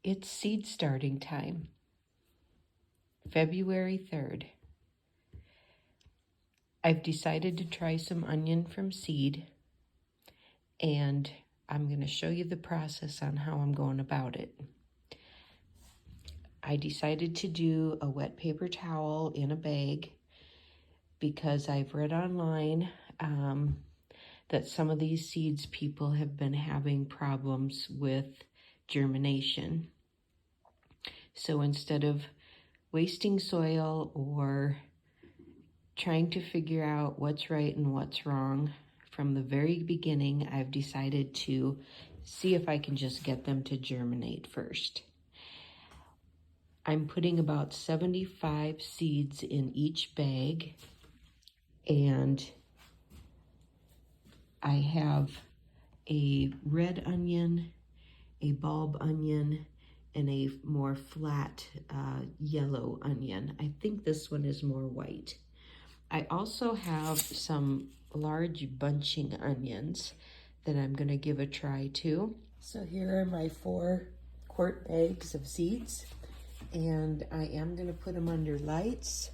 It's seed starting time, February 3rd. I've decided to try some onion from seed, and I'm going to show you the process on how I'm going about it. I decided to do a wet paper towel in a bag because I've read online that some of these seeds people have been having problems with germination. So instead of wasting soil or trying to figure out what's right and what's wrong, from the very beginning, I've decided to see if I can just get them to germinate first. I'm putting about 75 seeds in each bag, and I have a red onion, a bulb onion, and a more flat yellow onion. I think this one is more white. I also have some large bunching onions that I'm going to give a try too. So here are my 4-quart bags of seeds, and I am going to put them under lights,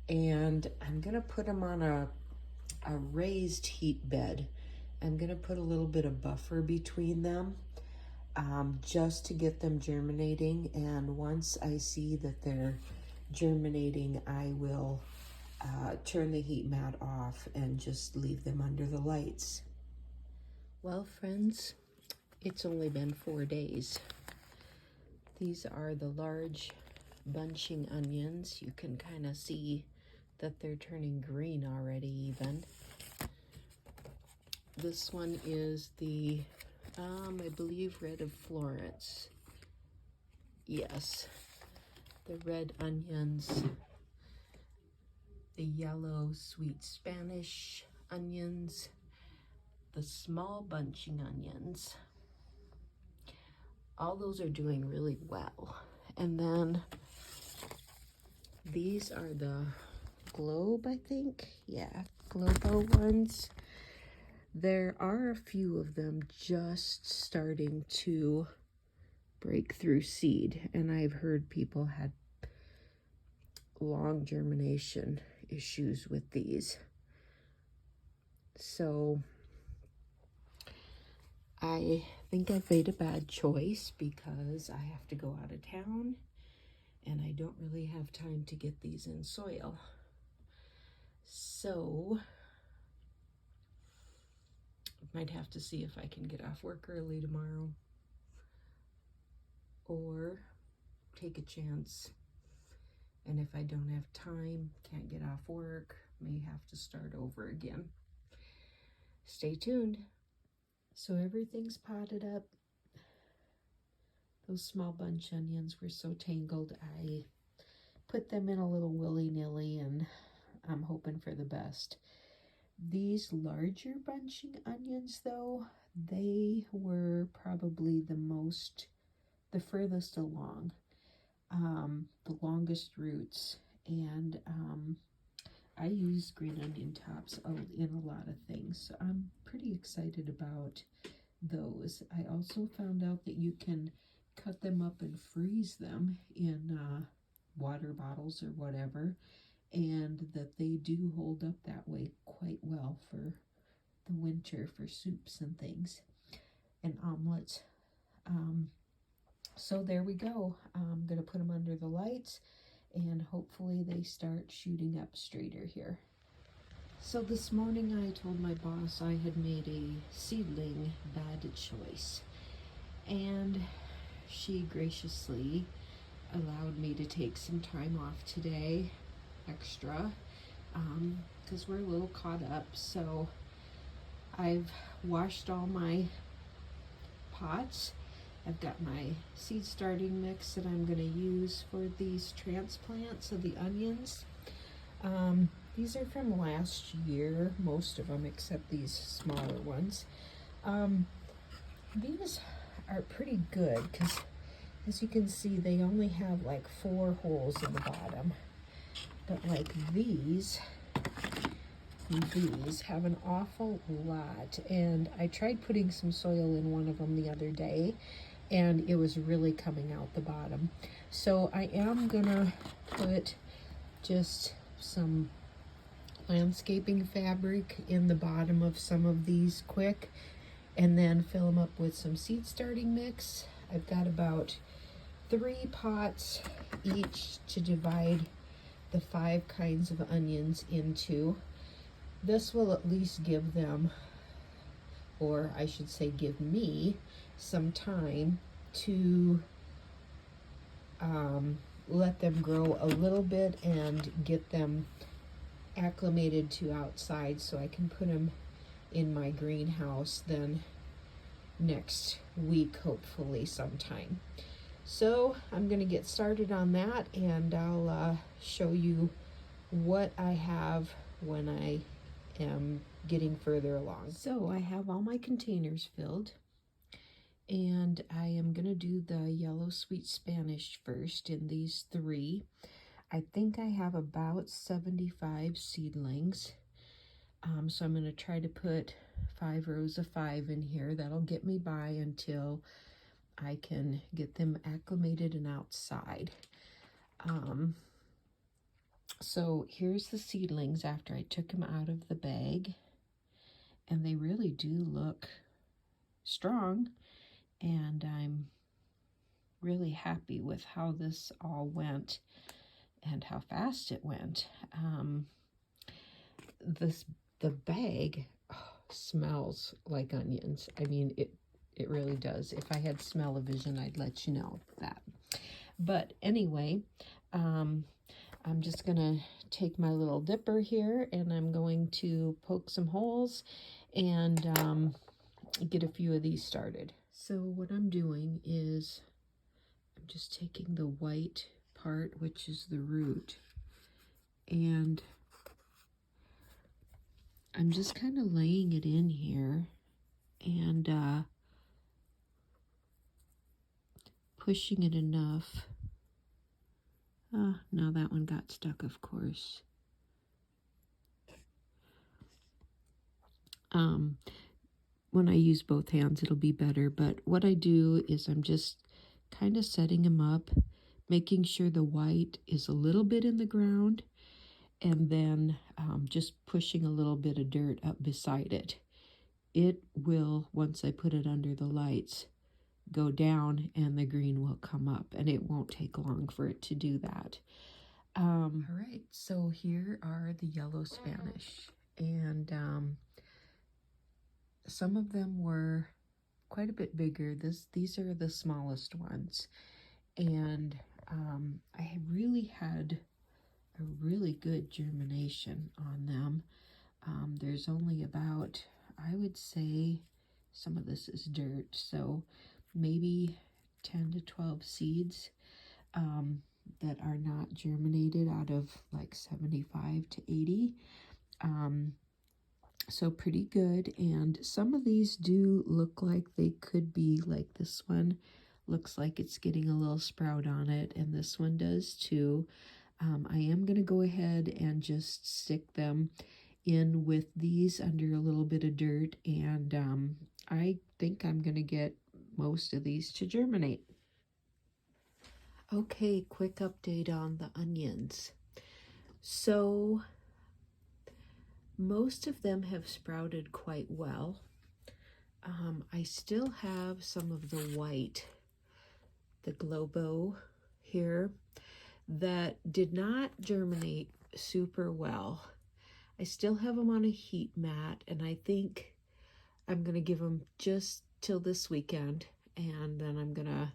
and I'm going to put them on a raised heat bed. I'm going to put a little bit of buffer between them just to get them germinating, and once I see that they're germinating, I will turn the heat mat off and just leave them under the lights. Well, friends, it's only been 4 days. These are the large bunching onions. You can kind of see that they're turning green already even. This one is the, I believe, Red of Florence. Yes, the red onions, the yellow sweet Spanish onions, the small bunching onions. All those are doing really well. And then these are the Globe, I think. Yeah, Globo ones. There are a few of them just starting to break through seed, and I've heard people had long germination issues with these. So I think I've made a bad choice because I have to go out of town and I don't really have time to get these in soil. So I might have to see if I can get off work early tomorrow or take a chance. And if I don't have time, can't get off work, may have to start over again. Stay tuned. So everything's potted up. Those small bunch onions were so tangled, I put them in a little willy-nilly, and I'm hoping for the best. These larger bunching onions, though, they were probably the furthest along, the longest roots, and I use green onion tops in a lot of things, so I'm pretty excited about those. I also found out that you can cut them up and freeze them in water bottles or whatever, and that they do hold up that way quite well for the winter for soups and things and omelets. So there we go. I'm going to put them under the lights, and hopefully they start shooting up straighter here. So this morning I told my boss I had made a seedling bad choice, and she graciously allowed me to take some time off today, extra, because we're a little caught up. So I've washed all my pots. I've got my seed starting mix that I'm going to use for these transplants of the onions. These are from last year, most of them, except these smaller ones. These are pretty good because, as you can see, they only have like 4 holes in the bottom. But like these have an awful lot. And I tried putting some soil in one of them the other day, and it was really coming out the bottom. So I am gonna put just some landscaping fabric in the bottom of some of these quick, and then fill them up with some seed starting mix. I've got about 3 pots each to divide the 5 kinds of onions into. This will at least give them, or I should say give me, some time to let them grow a little bit and get them acclimated to outside, so I can put them in my greenhouse then next week, hopefully sometime. So I'm going to get started on that, and I'll show you what I have when I am getting further along. So I have all my containers filled, and I am going to do the yellow sweet Spanish first in these 3. I think I have about 75 seedlings. So I'm going to try to put 5 rows of 5 in here. That'll get me by until I can get them acclimated and outside. So here's the seedlings after I took them out of the bag, and they really do look strong, and I'm really happy with how this all went and how fast it went. The bag smells like onions. I mean, it really does. If I had smell-o-vision, I'd let you know that. But anyway, I'm just gonna take my little dipper here, and I'm going to poke some holes and get a few of these started. So what I'm doing is I'm just taking the white part, which is the root, and I'm just kind of laying it in here and pushing it enough. Now that one got stuck, of course. When I use both hands, it'll be better. But what I do is I'm just kind of setting them up, making sure the white is a little bit in the ground, and then just pushing a little bit of dirt up beside it. It will, once I put it under the lights, go down and the green will come up, and it won't take long for it to do that. All right, so here are the yellow Spanish, and some of them were quite a bit bigger. These are the smallest ones, and I really had a really good germination on them. There's only about, I would say, some of this is dirt, so maybe 10 to 12 seeds that are not germinated out of like 75 to 80. So pretty good, and some of these do look like they could be, like this one looks like it's getting a little sprout on it, and this one does too. I am going to go ahead and just stick them in with these under a little bit of dirt, and I think I'm going to get most of these to germinate. Okay, quick update on the onions. So most of them have sprouted quite well. I still have some of the white, the Globo here, that did not germinate super well. I still have them on a heat mat, and I think I'm going to give them just till this weekend, and then I'm going to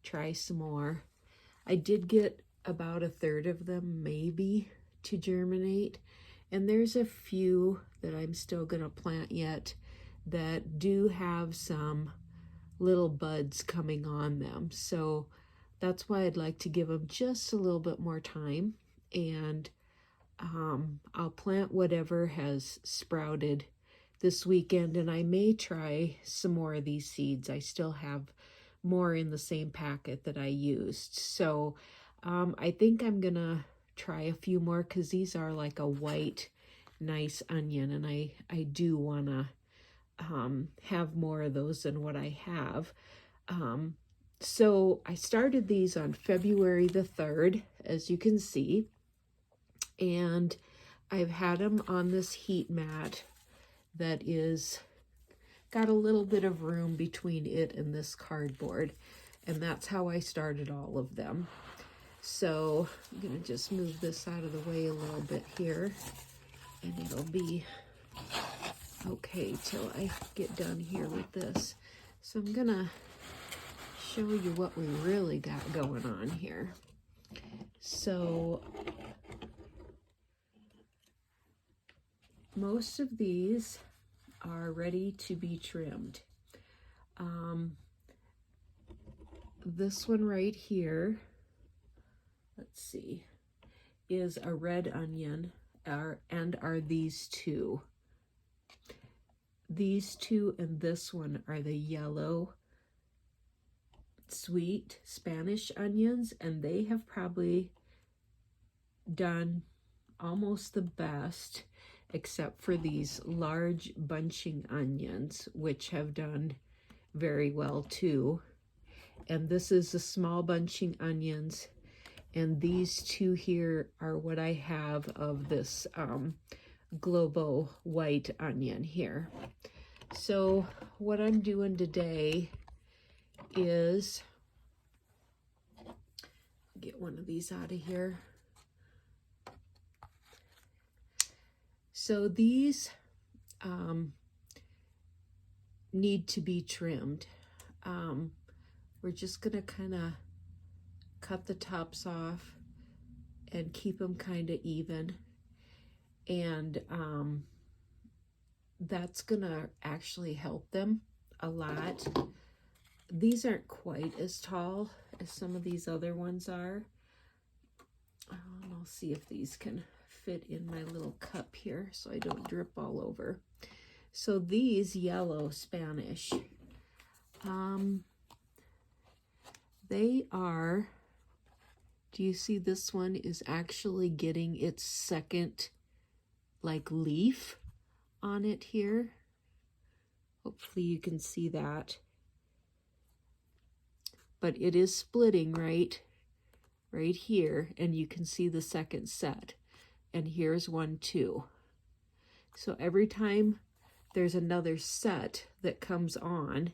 try some more. I did get about a third of them maybe to germinate, and there's a few that I'm still going to plant yet that do have some little buds coming on them. So that's why I'd like to give them just a little bit more time, and I'll plant whatever has sprouted this weekend, and I may try some more of these seeds. I still have more in the same packet that I used. So I think I'm gonna try a few more, because these are like a white, nice onion, and I do wanna have more of those than what I have. So I started these on February the 3rd, as you can see, and I've had them on this heat mat that is got a little bit of room between it and this cardboard, and that's how I started all of them. So I'm gonna just move this out of the way a little bit here, and it'll be okay till I get done here with this. So I'm gonna show you what we really got going on here. So most of these are ready to be trimmed. This one right here, let's see, is a red onion, and are these two. These two and this one are the yellow sweet Spanish onions, and they have probably done almost the best, except for these large bunching onions, which have done very well too. And this is the small bunching onions, and these two here are what I have of this Globo white onion here. So what I'm doing today is get one of these out of here. So these need to be trimmed. We're just gonna kind of cut the tops off and keep them kind of even, and that's gonna actually help them a lot. These aren't quite as tall as some of these other ones are. I'll see if these can fit in my little cup here so I don't drip all over. So these yellow Spanish, they are, do you see this one is actually getting its second like leaf on it here? Hopefully you can see that. But it is splitting right here, and you can see the second set. And here's one too. So every time there's another set that comes on,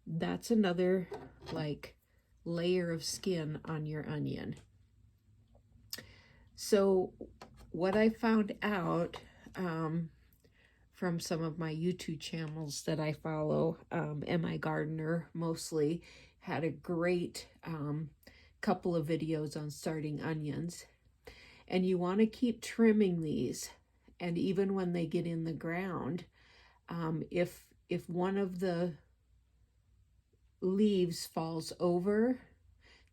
that's another like layer of skin on your onion. So what I found out from some of my YouTube channels that I follow, M.I. Gardener mostly, had a great couple of videos on starting onions. And you want to keep trimming these, and even when they get in the ground, if one of the leaves falls over,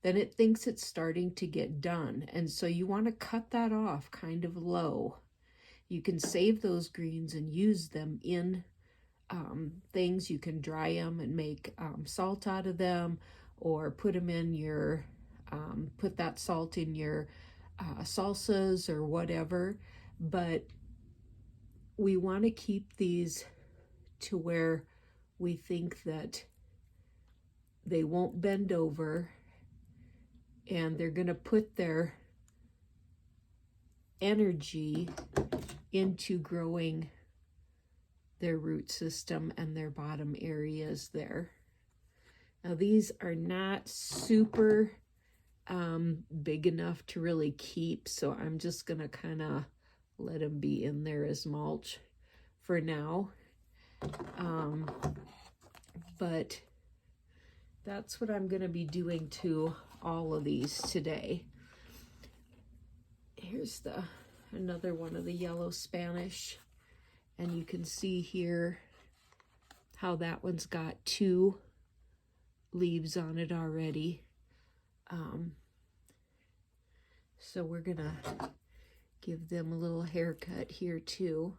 then it thinks it's starting to get done, and so you want to cut that off kind of low. You can save those greens and use them in things. You can dry them and make salt out of them, or put them in your put that salt in your salsas or whatever. But we want to keep these to where we think that they won't bend over, and they're going to put their energy into growing their root system and their bottom areas there. Now these are not super big enough to really keep, so I'm just going to kind of let them be in there as mulch for now. But that's what I'm going to be doing to all of these today. Here's another one of the yellow Spanish, and you can see here how that one's got 2 leaves on it already. So we're gonna give them a little haircut here too,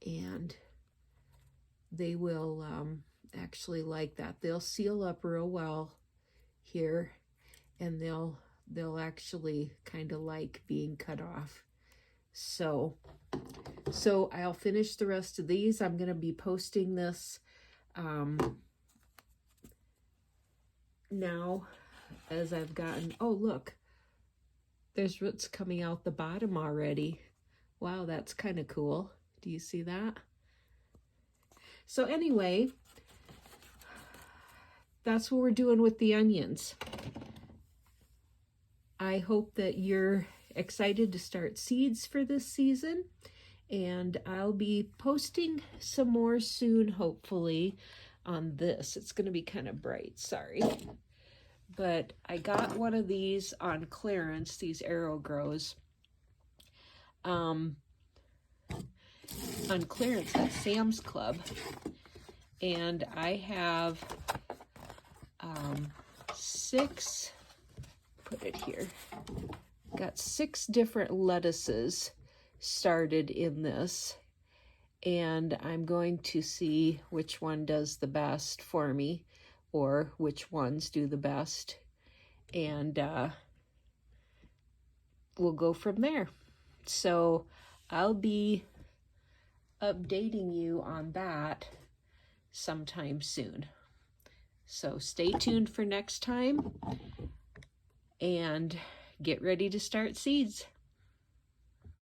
and they will actually like that. They'll seal up real well here, and they'll actually kind of like being cut off. So I'll finish the rest of these. I'm going to be posting this now, as I've gotten, oh look, there's roots coming out the bottom already. Wow, that's kind of cool. Do you see that? So anyway, that's what we're doing with the onions. I hope that you're excited to start seeds for this season, and I'll be posting some more soon, hopefully, on this. It's going to be kind of bright, sorry. But I got one of these on clearance, these AeroGrows, on clearance at Sam's Club, and I have 6, put it here, got 6 different lettuces started in this, and I'm going to see which one does the best for me, or which ones do the best, and we'll go from there. So I'll be updating you on that sometime soon. So stay tuned for next time, and get ready to start seeds.